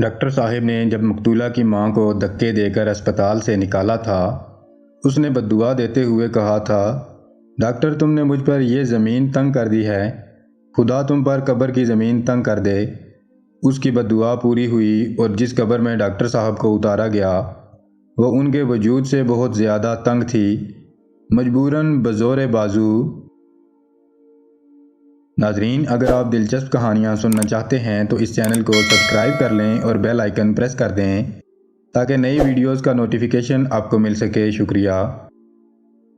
Doctor صاحب نے جب مقتولہ کی ماں کو دھکے دے کر اسپتال سے نکالا تھا، اس نے بددعا دیتے ہوئے کہا تھا، ڈاکٹر تم نے مجھ پر یہ زمین تنگ کر دی ہے، خدا تم پر قبر کی زمین تنگ کر دے۔ اس کی بددعا پوری ہوئی اور جس قبر میں ڈاکٹر صاحب کو اتارا گیا وہ ان کے وجود سے بہت زیادہ تنگ تھی، مجبوراً بزور بازو۔ ناظرین، اگر آپ دلچسپ کہانیاں سننا چاہتے ہیں تو اس چینل کو سبسکرائب کر لیں اور بیل آئیکن پریس کر دیں تاکہ نئی ویڈیوز کا نوٹیفیکیشن آپ کو مل سکے۔ شکریہ۔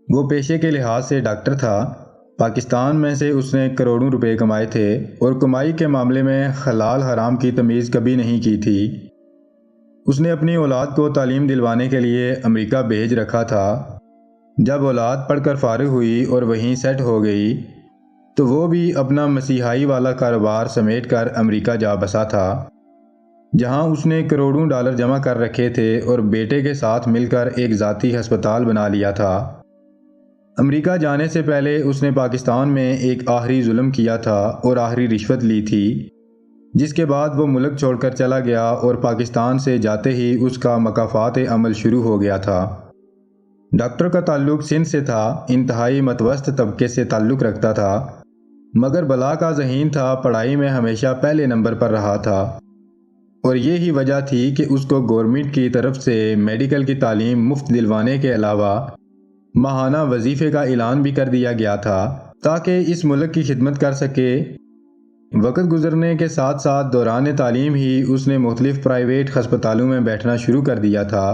وہ پیشے کے لحاظ سے ڈاکٹر تھا۔ پاکستان میں سے اس نے کروڑوں روپے کمائے تھے اور کمائی کے معاملے میں حلال حرام کی تمیز کبھی نہیں کی تھی۔ اس نے اپنی اولاد کو تعلیم دلوانے کے لیے امریکہ بھیج رکھا تھا۔ جب اولاد پڑھ کر فارغ ہوئی اور وہیں سیٹ ہو گئی تو وہ بھی اپنا مسیحائی والا کاروبار سمیٹ کر امریکہ جا بسا تھا، جہاں اس نے کروڑوں ڈالر جمع کر رکھے تھے اور بیٹے کے ساتھ مل کر ایک ذاتی ہسپتال بنا لیا تھا۔ امریکہ جانے سے پہلے اس نے پاکستان میں ایک آخری ظلم کیا تھا اور آخری رشوت لی تھی، جس کے بعد وہ ملک چھوڑ کر چلا گیا اور پاکستان سے جاتے ہی اس کا مکافات عمل شروع ہو گیا تھا۔ ڈاکٹر کا تعلق سندھ سے تھا، انتہائی متوسط طبقے سے تعلق رکھتا تھا، مگر بلا کا ذہین تھا، پڑھائی میں ہمیشہ پہلے نمبر پر رہا تھا اور یہی وجہ تھی کہ اس کو گورنمنٹ کی طرف سے میڈیکل کی تعلیم مفت دلوانے کے علاوہ ماہانہ وظیفے کا اعلان بھی کر دیا گیا تھا تاکہ اس ملک کی خدمت کر سکے۔ وقت گزرنے کے ساتھ ساتھ دوران تعلیم ہی اس نے مختلف پرائیویٹ ہسپتالوں میں بیٹھنا شروع کر دیا تھا۔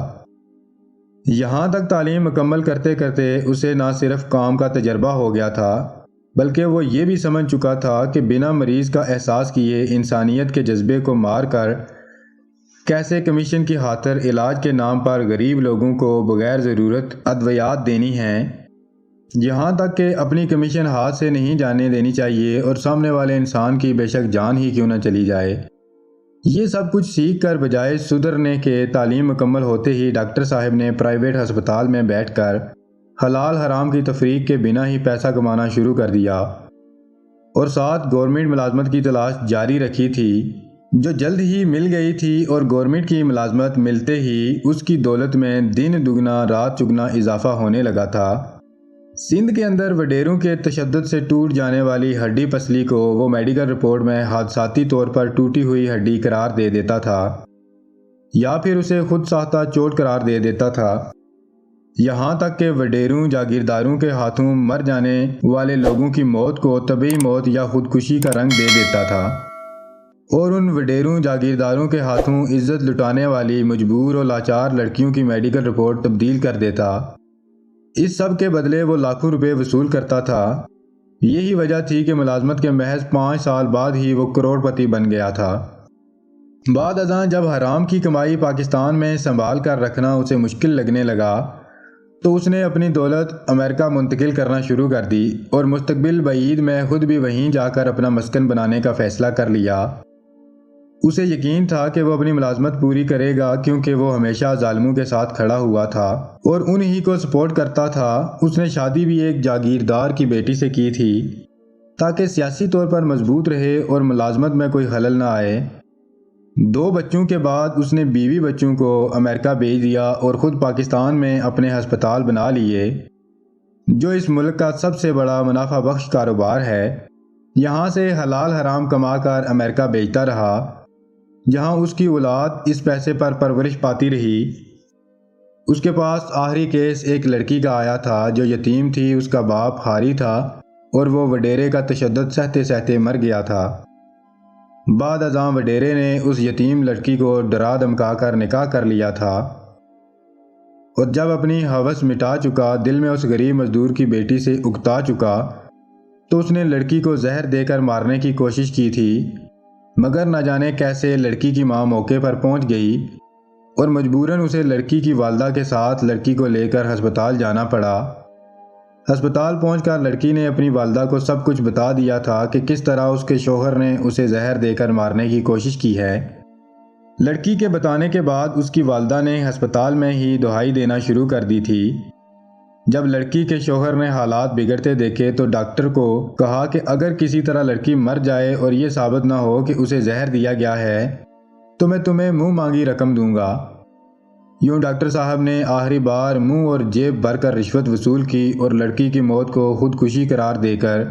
یہاں تک تعلیم مکمل کرتے کرتے اسے نہ صرف کام کا تجربہ ہو گیا تھا بلکہ وہ یہ بھی سمجھ چکا تھا کہ بنا مریض کا احساس کیے انسانیت کے جذبے کو مار کر کیسے کمیشن کی خاطر علاج کے نام پر غریب لوگوں کو بغیر ضرورت ادویات دینی ہیں، یہاں تک کہ اپنی کمیشن ہاتھ سے نہیں جانے دینی چاہیے اور سامنے والے انسان کی بے شک جان ہی کیوں نہ چلی جائے۔ یہ سب کچھ سیکھ کر بجائے سدھرنے کے تعلیم مکمل ہوتے ہی ڈاکٹر صاحب نے پرائیویٹ ہسپتال میں بیٹھ کر حلال حرام کی تفریق کے بنا ہی پیسہ کمانا شروع کر دیا اور ساتھ گورنمنٹ ملازمت کی تلاش جاری رکھی تھی، جو جلد ہی مل گئی تھی اور گورنمنٹ کی ملازمت ملتے ہی اس کی دولت میں دن دگنا رات چگنا اضافہ ہونے لگا تھا۔ سندھ کے اندر وڈیروں کے تشدد سے ٹوٹ جانے والی ہڈی پسلی کو وہ میڈیکل رپورٹ میں حادثاتی طور پر ٹوٹی ہوئی ہڈی قرار دے دیتا تھا یا پھر اسے خود ساختہ چوٹ قرار دے دیتا تھا، یہاں تک کہ وڈیروں جاگیرداروں کے ہاتھوں مر جانے والے لوگوں کی موت کو طبعی موت یا خودکشی کا رنگ دے دیتا تھا اور ان وڈیروں جاگیرداروں کے ہاتھوں عزت لٹانے والی مجبور اور لاچار لڑکیوں کی میڈیکل رپورٹ تبدیل کر دیتا۔ اس سب کے بدلے وہ لاکھوں روپے وصول کرتا تھا۔ یہی وجہ تھی کہ ملازمت کے محض 5 سال بعد ہی وہ کروڑ پتی بن گیا تھا۔ بعد ازاں جب حرام کی کمائی پاکستان میں سنبھال کر رکھنا اسے مشکل لگنے لگا تو اس نے اپنی دولت امریکہ منتقل کرنا شروع کر دی اور مستقبل بعید میں خود بھی وہیں جا کر اپنا مسکن بنانے کا فیصلہ کر لیا۔ اسے یقین تھا کہ وہ اپنی ملازمت پوری کرے گا کیونکہ وہ ہمیشہ ظالموں کے ساتھ کھڑا ہوا تھا اور انہی کو سپورٹ کرتا تھا۔ اس نے شادی بھی ایک جاگیردار کی بیٹی سے کی تھی تاکہ سیاسی طور پر مضبوط رہے اور ملازمت میں کوئی خلل نہ آئے۔ 2 بچوں کے بعد اس نے بیوی بچوں کو امریکہ بھیج دیا اور خود پاکستان میں اپنے ہسپتال بنا لیے، جو اس ملک کا سب سے بڑا منافع بخش کاروبار ہے۔ یہاں سے حلال حرام کما کر امریکہ بھیجتا رہا، جہاں اس کی اولاد اس پیسے پر پرورش پاتی رہی۔ اس کے پاس آخری کیس ایک لڑکی کا آیا تھا جو یتیم تھی، اس کا باپ حاری تھا اور وہ وڈیرے کا تشدد سہتے سہتے مر گیا تھا۔ بعد ازاں وڈیرے نے اس یتیم لڑکی کو ڈرا دھمکا کر نکاح کر لیا تھا اور جب اپنی ہوس مٹا چکا، دل میں اس غریب مزدور کی بیٹی سے اکتا چکا، تو اس نے لڑکی کو زہر دے کر مارنے کی کوشش کی تھی، مگر نہ جانے کیسے لڑکی کی ماں موقع پر پہنچ گئی اور مجبوراً اسے لڑکی کی والدہ کے ساتھ لڑکی کو لے کر ہسپتال جانا پڑا۔ ہسپتال پہنچ کر لڑکی نے اپنی والدہ کو سب کچھ بتا دیا تھا کہ کس طرح اس کے شوہر نے اسے زہر دے کر مارنے کی کوشش کی ہے۔ لڑکی کے بتانے کے بعد اس کی والدہ نے ہسپتال میں ہی دہائی دینا شروع کر دی تھی۔ جب لڑکی کے شوہر نے حالات بگڑتے دیکھے تو ڈاکٹر کو کہا کہ اگر کسی طرح لڑکی مر جائے اور یہ ثابت نہ ہو کہ اسے زہر دیا گیا ہے تو میں تمہیں منہ مانگی رقم دوں گا۔ یوں ڈاکٹر صاحب نے آخری بار منہ اور جیب بھر کر رشوت وصول کی اور لڑکی کی موت کو خودکشی قرار دے کر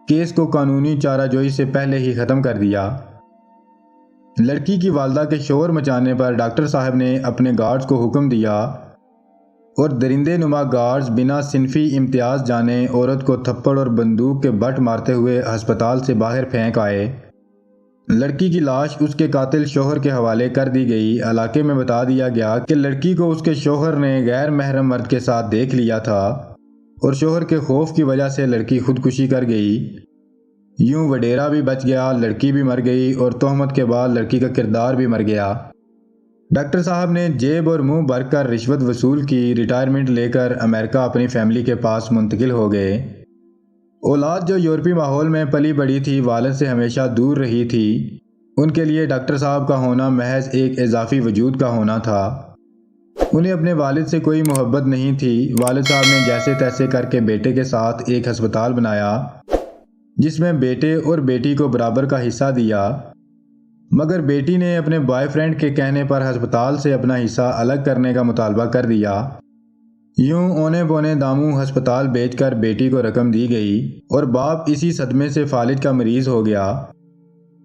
کیس کو قانونی چارہ جوئی سے پہلے ہی ختم کر دیا۔ لڑکی کی والدہ کے شور مچانے پر ڈاکٹر صاحب نے اپنے گارڈز کو حکم دیا اور درندے نما گارڈز بنا صنفی امتیاز جانے عورت کو تھپڑ اور بندوق کے بٹ مارتے ہوئے ہسپتال سے باہر پھینک آئے۔ لڑکی کی لاش اس کے قاتل شوہر کے حوالے کر دی گئی۔ علاقے میں بتا دیا گیا کہ لڑکی کو اس کے شوہر نے غیر محرم مرد کے ساتھ دیکھ لیا تھا اور شوہر کے خوف کی وجہ سے لڑکی خودکشی کر گئی۔ یوں وڈیرا بھی بچ گیا، لڑکی بھی مر گئی اور تہمت کے بعد لڑکی کا کردار بھی مر گیا۔ ڈاکٹر صاحب نے جیب اور منہ بھر کر رشوت وصول کی، ریٹائرمنٹ لے کر امریکہ اپنی فیملی کے پاس منتقل ہو گئے۔ اولاد جو یورپی ماحول میں پلی بڑھی تھی، والد سے ہمیشہ دور رہی تھی، ان کے لیے ڈاکٹر صاحب کا ہونا محض ایک اضافی وجود کا ہونا تھا۔ انہیں اپنے والد سے کوئی محبت نہیں تھی۔ والد صاحب نے جیسے تیسے کر کے بیٹے کے ساتھ ایک ہسپتال بنایا جس میں بیٹے اور بیٹی کو برابر کا حصہ دیا، مگر بیٹی نے اپنے بوائے فرینڈ کے کہنے پر ہسپتال سے اپنا حصہ الگ کرنے کا مطالبہ کر دیا۔ یوں اونے بونے داموں ہسپتال بیچ کر بیٹی کو رقم دی گئی اور باپ اسی صدمے سے فالج کا مریض ہو گیا۔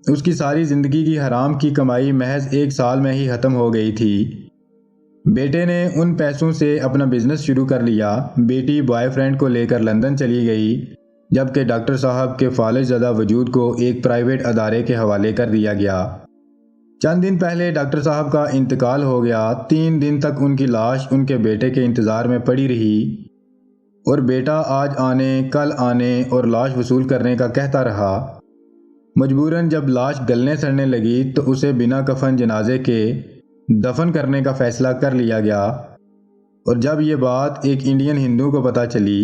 اس کی ساری زندگی کی حرام کی کمائی محض 1 سال میں ہی ختم ہو گئی تھی۔ بیٹے نے ان پیسوں سے اپنا بزنس شروع کر لیا۔ بیٹی بوائے فرینڈ کو لے کر لندن چلی گئی، جبکہ ڈاکٹر صاحب کے فالج زدہ وجود کو ایک پرائیویٹ ادارے کے حوالے کر دیا گیا۔ چند دن پہلے ڈاکٹر صاحب کا انتقال ہو گیا۔ 3 دن تک ان کی لاش ان کے بیٹے کے انتظار میں پڑی رہی اور بیٹا آج آنے کل آنے اور لاش وصول کرنے کا کہتا رہا۔ مجبوراً جب لاش گلنے سڑنے لگی تو اسے بنا کفن جنازے کے دفن کرنے کا فیصلہ کر لیا گیا، اور جب یہ بات ایک انڈین ہندو کو پتہ چلی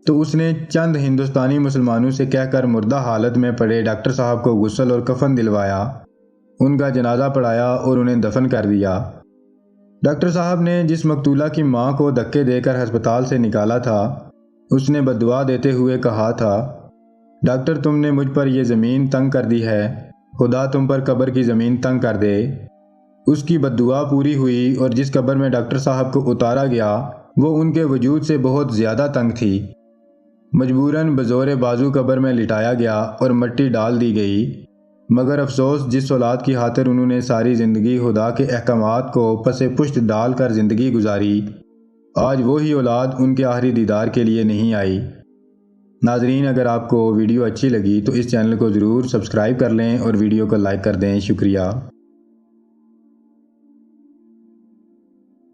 تو اس نے چند ہندوستانی مسلمانوں سے کہہ کر مردہ حالت میں پڑے ڈاکٹر صاحب کو غسل اور کفن دلوایا، ان کا جنازہ پڑھایا اور انہیں دفن کر دیا۔ ڈاکٹر صاحب نے جس مقتولہ کی ماں کو دھکے دے کر ہسپتال سے نکالا تھا، اس نے بددعا دیتے ہوئے کہا تھا، ڈاکٹر تم نے مجھ پر یہ زمین تنگ کر دی ہے، خدا تم پر قبر کی زمین تنگ کر دے۔ اس کی بددعا پوری ہوئی اور جس قبر میں ڈاکٹر صاحب کو اتارا گیا وہ ان کے وجود سے بہت زیادہ تنگ تھی۔ مجبوراً بزور بازو قبر میں لٹایا گیا اور مٹی ڈال دی گئی، مگر افسوس جس اولاد کی خاطر انہوں نے ساری زندگی خدا کے احکامات کو پس پشت ڈال کر زندگی گزاری، آج وہی اولاد ان کے آخری دیدار کے لیے نہیں آئی۔ ناظرین، اگر آپ کو ویڈیو اچھی لگی تو اس چینل کو ضرور سبسکرائب کر لیں اور ویڈیو کو لائک کر دیں۔ شکریہ۔